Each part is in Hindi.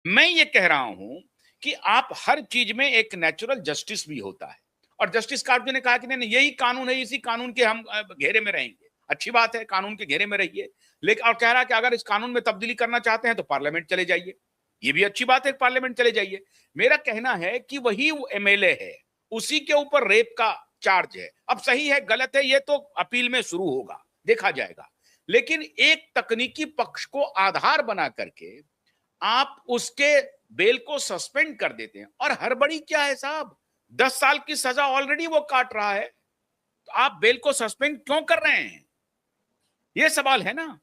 मैं ये कह रहा हूं कि आप हर चीज में एक नेचुरल जस्टिस भी होता है, और जस्टिस कार्ड ने कहा कि नहीं यही कानून है, इसी कानून के हम घेरे में रहेंगे। अच्छी बात है, कानून के घेरे में रहिए, लेकिन और कह रहा है कि अगर इस कानून में तब्दीली करना चाहते हैं तो पार्लियामेंट चले जाइए। ये भी अच्छी बात है, पार्लियामेंट चले जाइए। मेरा कहना है कि वही एमएलए है, उसी के ऊपर रेप का चार्ज है। अब सही है गलत है ये तो अपील में शुरू होगा, देखा जाएगा। लेकिन एक तकनीकी पक्ष को आधार बना करके आप उसके बेल को सस्पेंड कर देते हैं। और हड़बड़ी क्या है साहब, 10 साल की सजा ऑलरेडी वो काट रहा है, तो आप बेल को सस्पेंड क्यों कर रहे हैं, ये सवाल है ना।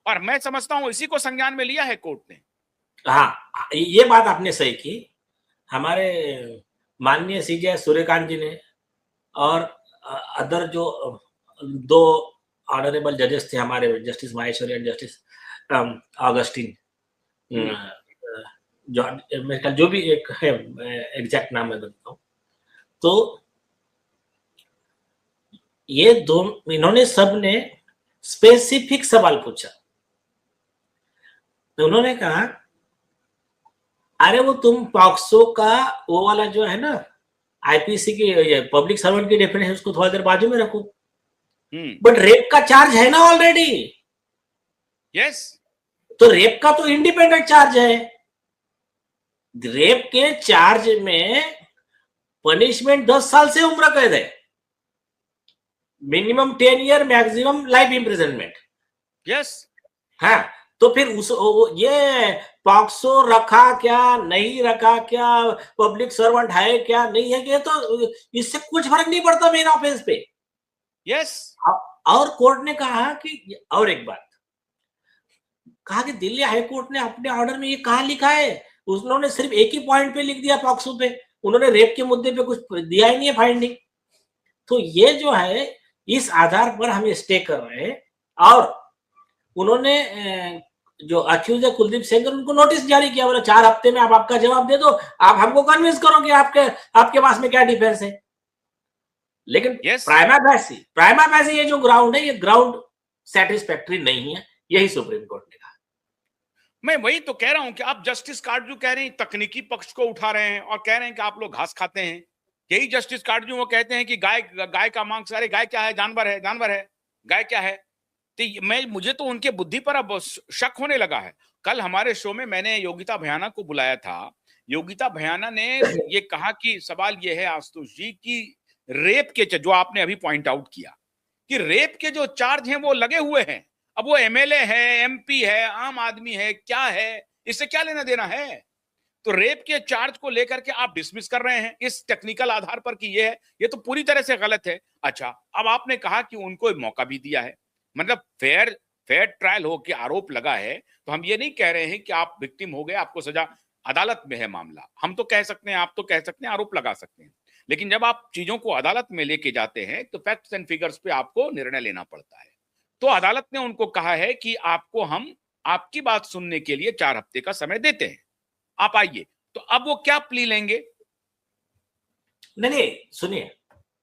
और मैं समझता हूं इसी को संज्ञान में लिया है कोर्ट ने। हाँ, ये बात आपने सही की। हमारे माननीय सीजे सूर्यकांत जी ने और अदर जो दो ऑनरेबल जजेस थे हमारे, justice Maheshwari and justice Augustine, जो भी एक है, एग्जैक्ट नाम मैं बताता हूँ, तो ये दोनों, इन्होंने सबने स्पेसिफिक सवाल पूछा। तो उन्होंने कहा अरे वो तुम पॉक्सो का वो वाला जो है ना, आईपीसी की पब्लिक सर्वेंट की डेफिनेशन, उसको थोड़ा देर बाजू में रखो, बट रेप का चार्ज है ना ऑलरेडी। यस, तो रेप का तो इंडिपेंडेंट चार्ज है। रेप के चार्ज में पनिशमेंट 10 साल से उम्र कैद है, minimum 10 year, maximum life imprisonment. Yes, हाँ, तो फिर उस ये पॉक्सो रखा क्या नहीं रखा क्या, पब्लिक सर्वेंट है क्या नहीं है क्या, तो इससे कुछ फर्क नहीं पड़ता मेन ऑफेंस पे। यस। और कोर्ट ने कहा कि, और एक बात कहा कि दिल्ली हाई कोर्ट ने अपने ऑर्डर में ये कहा लिखा है, उन्होंने सिर्फ एक ही पॉइंट पे लिख दिया पॉक्सो पे, उन्होंने रेप के मुद्दे पे कुछ दिया ही नहीं है फाइंडिंग। तो ये जो है, इस आधार पर हम स्टे कर रहे हैं। और उन्होंने जो अक्यूज है कुलदीप सेंगर, उनको नोटिस जारी किया, बोला 4 हफ्ते में आप आपका जवाब दे दो, आप हमको कन्विंस करो कि आपके पास में क्या डिफेंस है। लेकिन प्राइमा फैसी ये जो ग्राउंड है, ये ग्राउंड सेटिस्फैक्टरी नहीं है, यही सुप्रीम कोर्ट ने कहा। मैं वही तो कह रहा हूं कि आप जस्टिस कार्ड जो कह रहे हैं तकनीकी पक्ष को उठा रहे हैं और कह रहे हैं कि आप लोग घास खाते हैं। यही जस्टिस कार्ड जो वो कहते हैं कि गाय का मांस, अरे गाय क्या है, जानवर है, जानवर है, गाय क्या है। तो मुझे तो उनके बुद्धि पर अब शक होने लगा है। कल हमारे शो में मैंने योगिता भयाना को बुलाया था। योगिता भयाना ने ये कहा कि सवाल ये है आशुतोष जी कि रेप के जो आपने अभी पॉइंट आउट किया कि रेप के जो चार्ज हैं वो लगे हुए हैं। अब वो एमएलए है, एमपी है, आम आदमी है, क्या है, इससे क्या लेना देना है। तो रेप के चार्ज को लेकर के आप डिसमिस कर रहे हैं इस टेक्निकल आधार पर कि ये है, ये तो पूरी तरह से गलत है। अच्छा, अब आपने कहा कि उनको एक मौका भी दिया है, मतलब फेयर ट्रायल हो के आरोप लगा है, तो हम ये नहीं कह रहे हैं कि आप विक्टिम हो गए, आपको सजा, अदालत में है मामला। हम तो कह सकते हैं, आप तो कह सकते हैं, आरोप लगा सकते हैं, लेकिन जब आप चीजों को अदालत में लेके जाते हैं तो फैक्ट्स एंड फिगर्स पे आपको निर्णय लेना पड़ता है। तो अदालत ने उनको कहा है कि आपको हम आपकी बात सुनने के लिए 4 हफ्ते का समय देते हैं, आप आइए। तो अब वो क्या प्ली लेंगे? नहीं, सुनिए,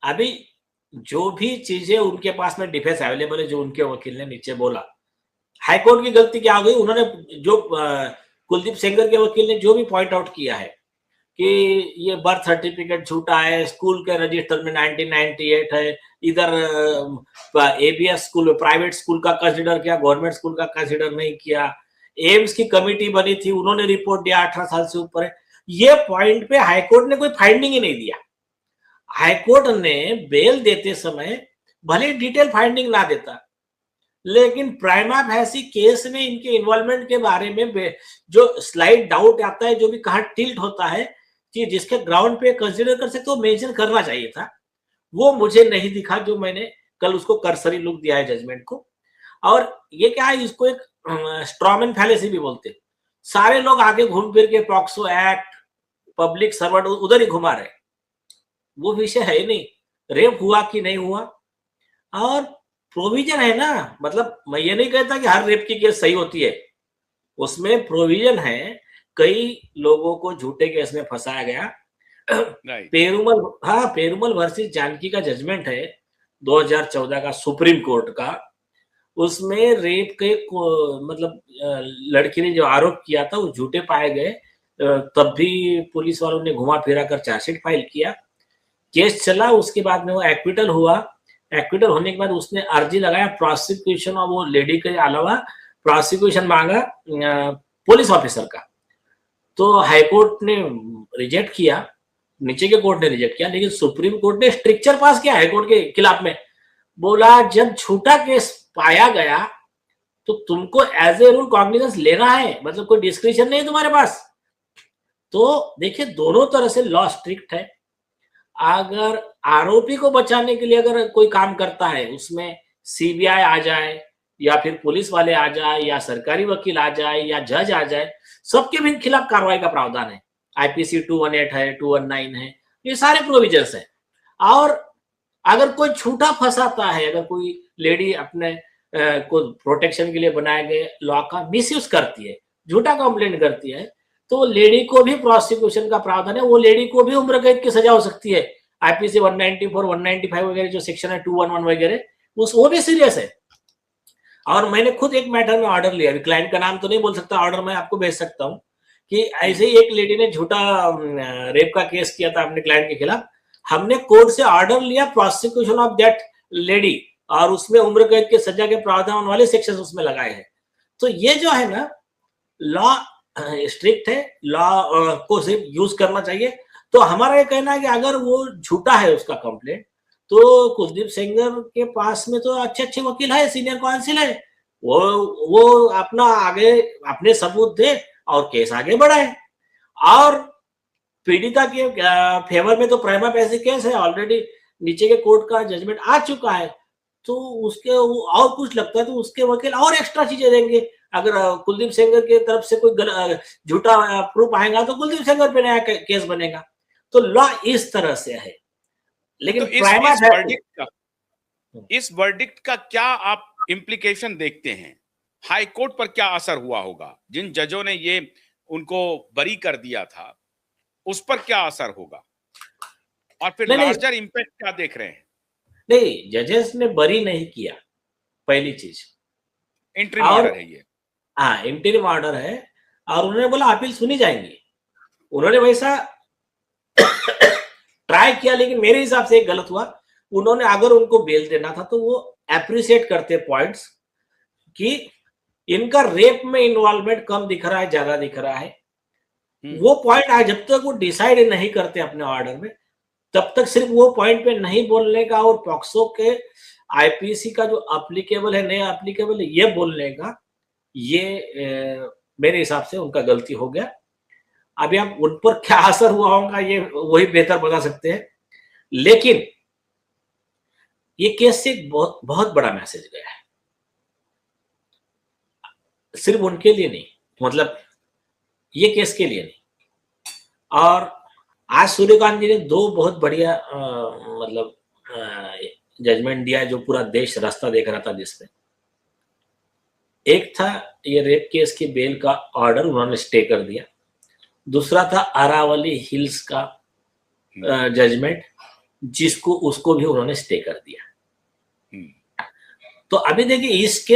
अभी जो भी चीजें उनके पास में डिफेंस अवेलेबल है, जो उनके वकील ने नीचे बोला, हाईकोर्ट की गलती क्या हो गई, उन्होंने जो कुलदीप सेंगर के वकील ने जो भी पॉइंट आउट किया है कि ये बर्थ सर्टिफिकेट झूठा है, स्कूल के रजिस्टर में 1998 है, इधर एबीएस स्कूल, प्राइवेट स्कूल का कंसिडर किया, गवर्नमेंट स्कूल का कंसिडर नहीं किया, एम्स की कमेटी बनी थी, उन्होंने रिपोर्ट दिया 18 साल से ऊपर है, ये पॉइंट पे हाईकोर्ट ने कोई फाइंडिंग ही नहीं दिया। हाईकोर्ट ने बेल देते समय भले डिटेल फाइंडिंग ना देता, लेकिन प्राइमा फैसी केस में इनके इन्वॉल्वमेंट के बारे में जो स्लाइड डाउट आता है, जो भी कहा टिल्ट होता है कि जिसके ग्राउंड पे कंसीडर कर सकते हो, मेंशन करना चाहिए था, वो मुझे नहीं दिखा, जो मैंने कल उसको कर्सरी लुक दिया है जजमेंट को। और ये क्या है, इसको एक स्ट्रॉमैन फैलेसी भी बोलते, सारे लोग आगे घूम फिर के पॉक्सो एक्ट, पब्लिक सर्वेंट उधर ही घुमा रहे, वो विषय है ही नहीं, रेप हुआ कि नहीं हुआ। और प्रोविजन है ना, मतलब मैं ये नहीं कहता कि हर रेप की केस सही होती है, उसमें प्रोविजन है, कई लोगों को झूठे केस में फंसाया गया। पेरुमल वर्सेस जानकी का जजमेंट है 2014 का सुप्रीम कोर्ट का, उसमें रेप के मतलब लड़की ने जो आरोप किया था वो झूठे पाए गए, तब भी पुलिस वालों ने घुमा फिरा कर चार्जशीट फाइल किया, केस चला, उसके बाद में वो एक्विटल हुआ। एक्विटल होने के बाद उसने अर्जी लगाया प्रोसिक्यूशन, और वो लेडी के अलावा प्रोसिक्यूशन मांगा पुलिस ऑफिसर का, तो हाईकोर्ट ने रिजेक्ट किया, नीचे के कोर्ट ने रिजेक्ट किया, लेकिन सुप्रीम कोर्ट ने स्ट्रिक्चर पास किया हाईकोर्ट के खिलाफ में, बोला जब झूठा केस पाया गया तो तुमको एज ए रूल कॉग्निजेंस लेना है, मतलब कोई डिस्क्रिप्शन नहीं है तुम्हारे पास। तो देखिए दोनों तरह से लॉ स्ट्रिक्ट है। अगर आरोपी को बचाने के लिए अगर कोई काम करता है, उसमें सीबीआई आ जाए या फिर पुलिस वाले आ जाए या सरकारी वकील आ जाए या जज आ जाए, सबके भी खिलाफ कार्रवाई का प्रावधान है। आईपीसी 218 है, 219 है, ये सारे प्रोविजंस है। और अगर कोई झूठा फंसाता है, अगर कोई लेडी अपने को प्रोटेक्शन के लिए बनाए गए लॉ का मिसयूज करती है, झूठा कंप्लेंट करती है, तो लेडी को भी प्रोसिक्यूशन का प्रावधान है, वो लेडी को भी उम्र कैद की सजा हो सकती है। आईपीसी 194, 195 वगैरह जो सेक्शन है, 211 वगैरह, वो भी सीरियस है। और मैंने खुद एक मैटर में ऑर्डर लिया, क्लाइंट का नाम तो नहीं बोल सकता, ऑर्डर मैं आपको भेज सकता हूँ, कि ऐसे ही एक लेडी ने झूठा रेप का केस किया था अपने क्लाइंट के खिलाफ। हमने कोर्ट से ऑर्डर लिया प्रोसिक्यूशन ऑफ दैट लेडी, और उसमें उम्र कैद के सजा के प्रावधान वाले सेक्शन उसमें लगाए हैं। तो ये जो है ना, लॉ स्ट्रिक्ट है, लॉ को सिर्फ यूज करना चाहिए। तो हमारा ये कहना है कि अगर वो झूठा है उसका कंप्लेंट, तो कुलदीप सेंगर के पास में तो अच्छे अच्छे वकील है, सीनियर काउंसिल है, वो अपना आगे अपने सबूत दे और केस आगे बढ़ाए। और पीड़िता के फेवर में तो प्राइमा फेसी केस है, ऑलरेडी नीचे के कोर्ट का जजमेंट आ चुका है, तो उसके और कुछ लगता है तो उसके वकील और एक्स्ट्रा चीजें देंगे। अगर कुलदीप सेंगर की तरफ से कोई झूठा प्रूफ आएगा तो कुलदीप सेंगर पे नया केस बनेगा। तो लॉ इस तरह से है, लेकिन तो इस वर्डिक्ट का क्या आप इम्प्लीकेशन देखते हैं? हाई कोर्ट पर क्या असर हुआ होगा? जिन जजों ने ये उनको बरी कर दिया था, उस पर क्या असर होगा? और फिर लार्जर इम्पैक्ट क्या देख रहे हैं? नहीं, जजेस ने बरी नहीं किया, पहली चीज। इंटरिम ऑर्डर है ये। हाँ, इंटरिम ऑर्डर है, और उन्होंने बोला अपील सुनी जाएंगी। उन्होंने वैसा ट्राई किया, लेकिन मेरे हिसाब से एक गलत हुआ। उन्होंने अगर उनको बेल देना था तो वो अप्रिशिएट करते पॉइंट्स कि इनका रेप में इन्वॉल्वमेंट कम दिख रहा है, ज्यादा दिख रहा है। वो पॉइंट आज जब तक वो डिसाइड नहीं करते अपने ऑर्डर में, तब तक सिर्फ वो पॉइंट पे नहीं बोलने का और पॉक्सो के आईपीसी का जो एप्लीकेबल है, नया एप्लीकेबल है, ये बोलने का, ये मेरे हिसाब से उनका गलती हो गया। अभी आप उन पर क्या असर हुआ होगा ये वही बेहतर बता सकते हैं, लेकिन ये केस से एक बहुत बहुत बड़ा मैसेज गया है, सिर्फ उनके लिए नहीं, मतलब ये केस के लिए नहीं। और आज सूर्यकांत जी ने दो बहुत बढ़िया मतलब जजमेंट दिया जो पूरा देश रास्ता देख रहा था, जिसमें एक था ये रेप केस की बेल का ऑर्डर उन्होंने स्टे कर दिया, दूसरा था अरावली हिल्स का जजमेंट, जिसको उसको भी उन्होंने स्टे कर दिया। तो अभी देखिए इस केस